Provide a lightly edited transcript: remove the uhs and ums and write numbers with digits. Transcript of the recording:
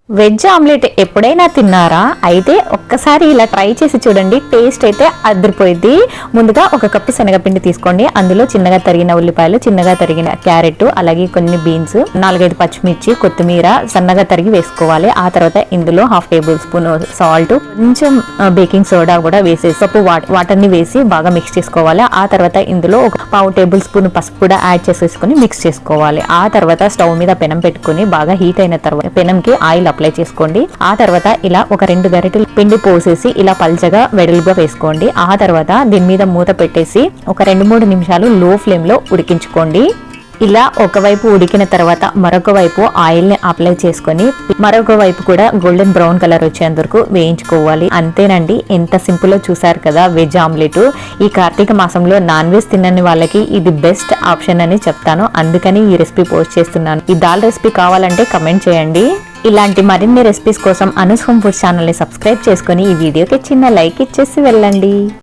Veg omelette ఎప్పుడైనా తిన్నారా? అయితే ఒక్కసారి ఇలా ట్రై చేసి చూడండి, టేస్ట్ అయితే అదిరిపోయింది. ముందుగా ఒక కప్పు శనగపిండి తీసుకోండి. అందులో చిన్నగా తరిగిన ఉల్లిపాయలు, చిన్నగా తరిగిన క్యారెట్, అలాగే కొన్ని బీన్స్, 4-5 పచ్చిమిర్చి, కొత్తిమీర సన్నగా తరిగి వేసుకోవాలి. ఆ తర్వాత ఇందులో 1/2 టేబుల్ స్పూన్ సాల్ట్, కొంచెం బేకింగ్ సోడా కూడా వేసేసి వాటర్ని వేసి బాగా మిక్స్ చేసుకోవాలి. ఆ తర్వాత ఇందులో ఒక 1/2 టేబుల్ స్పూన్ పసుపు కూడా యాడ్ చేసేసుకుని మిక్స్ చేసుకోవాలి. ఆ తర్వాత స్టవ్ మీద పెనం పెట్టుకుని బాగా హీట్ అయిన తర్వాత పెనంకి ఆయిల్ అప్లై చేసుకోండి. ఆ తర్వాత ఇలా ఒక 2 గరిటెలు పిండి పోసేసి ఇలా పల్చగా వెడల్పుగా వేసుకోండి. ఆ తర్వాత దీని మీద మూత పెట్టేసి ఒక 2-3 నిమిషాలు లో ఫ్లేమ్ లో ఉడికించుకోండి. ఇలా ఒకవైపు ఉడికిన తర్వాత మరొక వైపు ఆయిల్ ని అప్లై చేసుకొని మరొక వైపు కూడా గోల్డెన్ బ్రౌన్ కలర్ వచ్చేంత వరకు వేయించుకోవాలి. అంతేనండి, ఎంత సింపుల్ చూసారు కదా వెజ్ ఆమ్లెట్. ఈ కార్తీక మాసంలో నాన్ వెజ్ తినని వాళ్ళకి ఇది బెస్ట్ ఆప్షన్ అని చెప్తాను. అందుకని ఈ రెసిపీ పోస్ట్ చేస్తున్నాను. ఈ దాల్ రెసిపీ కావాలంటే కమెంట్ చేయండి. ఇలాంటి మరిన్ని రెసిపీస్ కోసం అనూస్ హోమ్ ఫుడ్ ఛానల్ ని సబ్స్క్రైబ్ చేసుకుని ఈ వీడియోకి చిన్న లైక్ ఇచ్చేసి వెళ్ళండి.